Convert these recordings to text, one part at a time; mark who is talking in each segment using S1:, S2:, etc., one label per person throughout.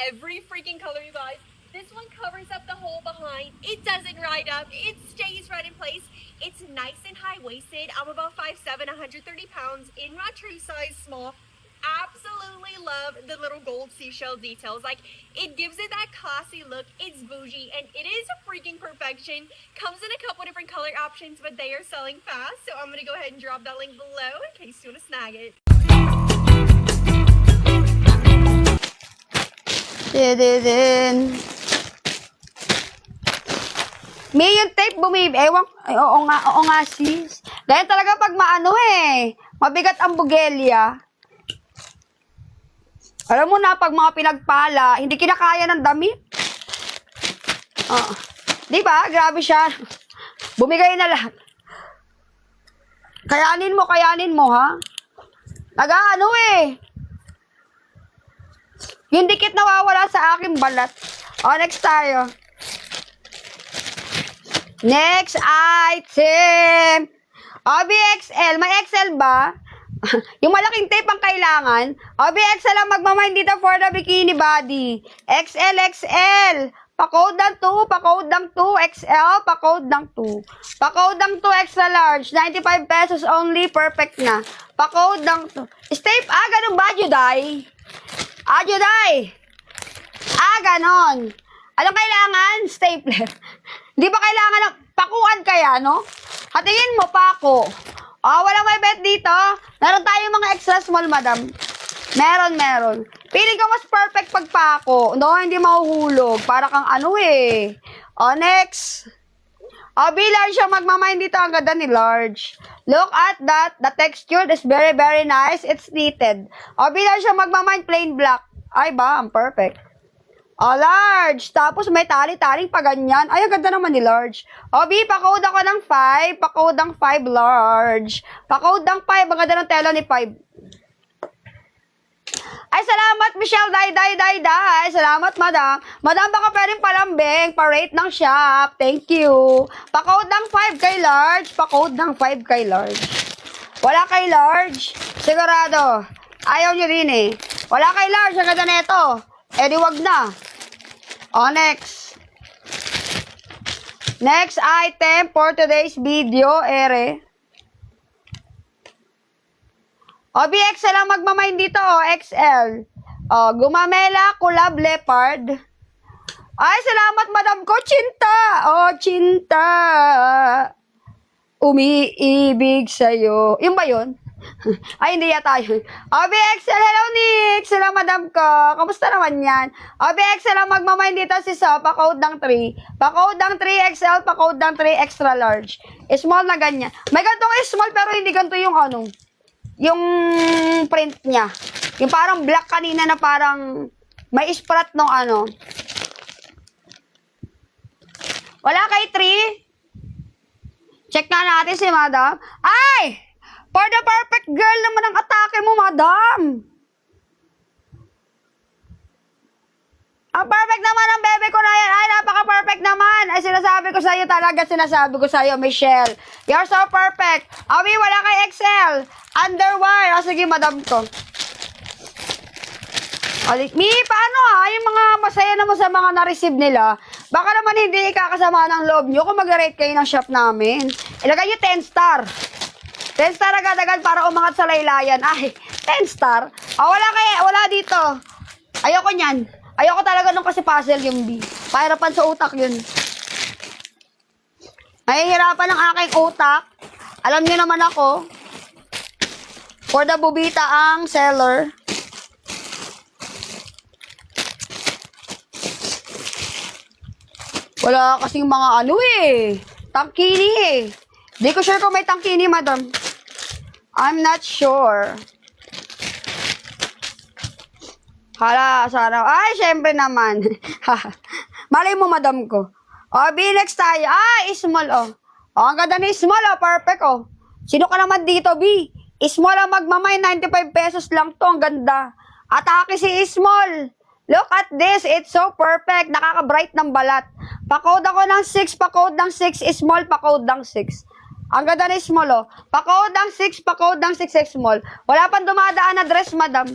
S1: every freaking color, you guys. This one covers up the hole behind. It doesn't ride up. It stays right in place. It's nice and high-waisted. I'm about 5'7", 130 pounds, in my true size small. Absolutely love the little gold seashell details. Like, it gives it that classy look. It's bougie, and it is a freaking perfection. Comes in a couple different color options, but they are selling fast. So I'm going to go ahead and drop that link below in case you want to snag it.
S2: Din. May yung tape ewan, oo nga sis. Dahil talaga pag maano mabigat ang bugelya. Alam mo na, pag mga pinagpala, hindi kinakaya ng damit. Di ba? Grabe siya. Bumigay na lahat. Kayanin mo, ha? Nag-ano Yung dikit nawawala sa aking balat. Next tayo. Next item. OBXL. May XL ba? Yung malaking tape ang kailangan. OBXL ang magmamind dito for the bikini body. XL. Pa-code ng 2, pa-code ng 2, XL, pa-code ng 2. Pa-code ng 2, extra large, 95 pesos only, perfect na. Pa-code ng 2. Tape, ganun ba, Juday? Juday! Ganon. Anong kailangan? Stapler. Di ba kailangan ng pakuan kaya, no? Hatingin mo, pako. Walang may bet dito. Meron tayong mga extra small, madam. Meron. Piling ko mas perfect pag pako. No, hindi mahuhulog. Para kang next. B-large siya magmamind dito. Ang ganda ni large. Look at that. The texture is very, very nice. It's knitted. B-large siya magmamind plain black. Ay ba? Ang perfect. Large. Tapos may tali-taling pa ganyan. Ay, ang ganda naman ni large. B, pa-code ako ng 5. Pa-code ng 5 large. Pa-code ng 5. Ang ganda ng tela ni 5. Ay, salamat, Michelle. Day. Salamat, madam. Madam, baka pwedeng palambing. Pa-rate ng shop. Thank you. Pa-code ng 5 kay large. Pa-code ng 5 kay large. Wala kay large. Sigurado. Ayaw nyo rin Wala kay large. Ang ganda neto. Di wag na. Next. Next item for today's video, BXL lang magmamind dito, XL. Gumamela, collab, leopard. Ay, salamat, madam ko, Chinta. Chinta. Umiibig sa'yo. Yung ba yun? Ay, hindi yata yun. BXL, hello, Nick. Sila, madam ko. Kamusta naman yan? BXL lang magmamind dito si So, pa-code ng 3. Pa-code ng 3XL, pa-code ng 3 extra large. Small na ganyan. May gantong small, pero hindi ganito yung yung print niya. Yung parang black kanina na parang may sprat nung Wala kay 3? Check nga natin si madam. Ay! For the perfect girl naman ang atake mo, madam. Ang perfect naman ang bebe ko na yan. Ay, napaka-perfect naman. Ay, sinasabi ko sa'yo talaga, Michelle. You're so perfect. Wala kay XL. Underwire. Sige, madam ko. Paano yung mga masaya naman sa mga na-receive nila? Baka naman hindi ikakasama ng loob nyo kung mag-rate kayo ng shop namin. Ilagay nyo 10 star. 10 star agad-agad para umangat sa laylayan. Ay, 10 star? Wala dito. Ayoko nyan. Ayoko talaga nung kasi puzzle yung B. Pahirapan sa utak yun. Mahihirapan ang aking utak. Alam niyo naman ako. For the bubita ang seller. Wala kasing mga tangkini Di ko sure kung may tangkini, madam. I'm not sure. Sana. Ay, syempre naman. Malay mo, madam ko. B, next tayo. Small, ang ganda ni small, perfect, Sino ka naman dito, B? Small ang magmamay, 95 pesos lang to. Ang ganda. Atake si small. Look at this. It's so perfect. Nakaka-bright ng balat. Pa-code ako ng 6. Pa-code ng 6. Small. Pa-code ng 6. Ang ganda ni small, Pa-code ng 6. Pa-code ng 6 small. Wala pang dumadaan na dress, madam.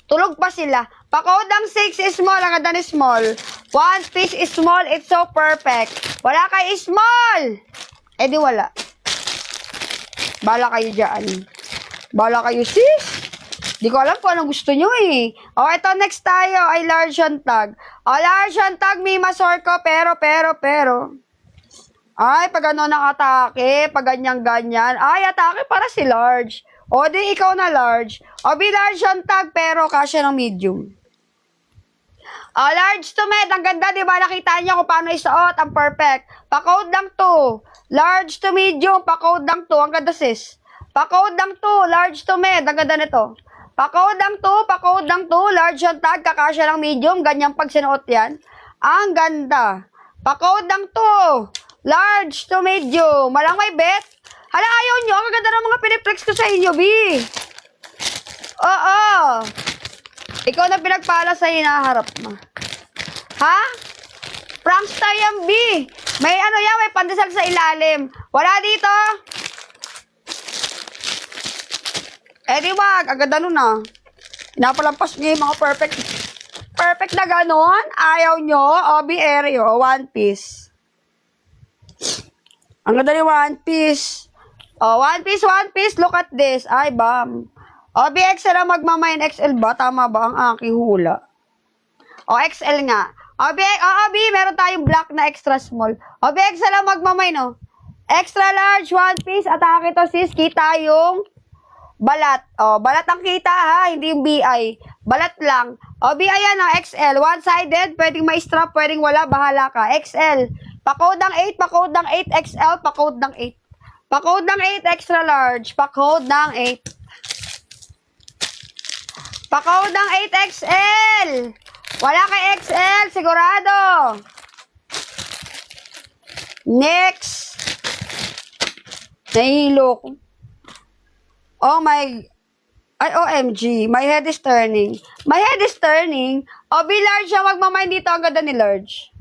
S2: Tulog pa sila. Pa-code ng 6 is small. Ang ganda ni small. One Piece is small. It's so perfect. Wala kay small. Eh di wala. Bala kayo dyan. Bala kayo sis. Di ko alam kung anong gusto nyo eh. O, ito next tayo ay large on tag. O, large on tag, may masorko, pero. Ay, pag ano nakatake, pag ganyan. Ay, atake para si large. O, di ikaw na large. O, be large on tag, pero kasya ng medium. O, large to med. Ang ganda, di ba? Nakita niyo kung paano isuot. Ang perfect. Pa-code lang to. Large to medium, pa-code lang to. Ang ganda sis. Pa-code lang to. Large to med. Ang ganda nito. Pa-code lang to. Large on tag, kakasya ng medium. Ganyan pag sinuot yan. Ang ganda. Pa-code lang to. Large to medium. Malang may bet. Hala, ayaw nyo. Ang ganda ng mga piniplex ko sa inyo, B. Oo. Ikaw na pinagpala sa hinaharap mo. Ha? Prankster yan, B. May ano yan, may pandesal sa ilalim. Wala dito. Eh di wag, agad ano na. Napalampas niyo yung mga perfect na ganon. Ayaw nyo, Obi Aereo, One Piece. Ang ganda ni One Piece. Oh, One Piece, look at this. Ay, bam. Obi XL na magmamain XL ba? Tama ba ang aking hula? O, XL nga. Obi, meron tayong black na extra small. Obi XL na magmamain, no? Extra large, One Piece. Atake to sis, kita yung balat. O, balat ang kita ha, hindi yung BI. Balat lang. O, BI yan o, XL. One-sided, pwedeng may strap, pwedeng wala, bahala ka. XL. Pa-code ng 8, pa-code ng 8, XL, pa-code ng 8. Pa-code ng 8, extra large. Pa-code ng 8. Pa-code ng 8, XL. Wala kay XL, sigurado. Next. Nahihilo ko. Oh my... Ay, OMG. My head is turning. My head is turning. O, be large siya. Magmamain dito. Ang ganda ni large.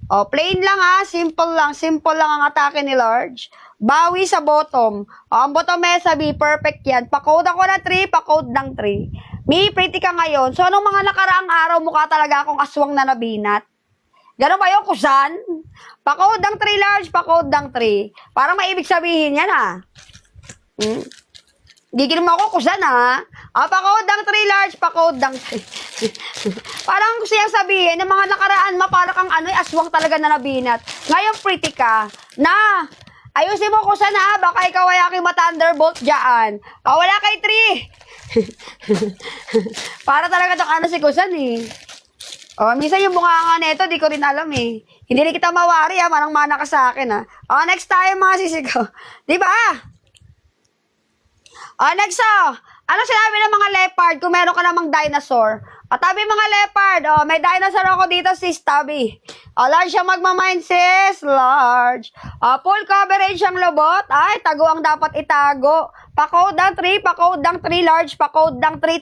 S2: O, plain lang ha. Simple lang. Simple lang ang atake ni large. Bawi sa bottom. O, ang bottom mesa, B. Perfect yan. Pa-code ako na 3. Pa-code ng 3. Mi, pretty ka ngayon. So, anong mga nakaraang araw mukha talaga akong aswang na nabinat? Ganun ba yun, kusan? Pa-code ng 3 large. Pa-code ng 3. Parang may ibig sabihin yan ha. Gigil mo ako kusan ha. Pa-code ng 3 large, pa-code ng 3. Parang gusto siyang sabihin, ng mga nakaraan parang kang aswang talaga na nabinat. Ngayon pretty ka. Na, ayusin mo kusan ha. Baka ikaw ay aking ma-thunderbolt dyan. Wala kay 3. Para talaga itong si kusan eh. Minsan yung bunganga nito, di ko rin alam eh. Hindi rin kita mawari ha. Manang-mana ka sa akin ha. Next tayo mga sisigaw. Diba? Next ano sinabi ng mga leopard kung meron ka namang dinosaur? Tabi mga leopard, may dinosaur ako dito sis, tabi. Large siya magmamind sis, large. Full coverage ang lobot, ay tago ang dapat itago. Pa-code ng 3, pa-code ng 3 large, pa-code ng 3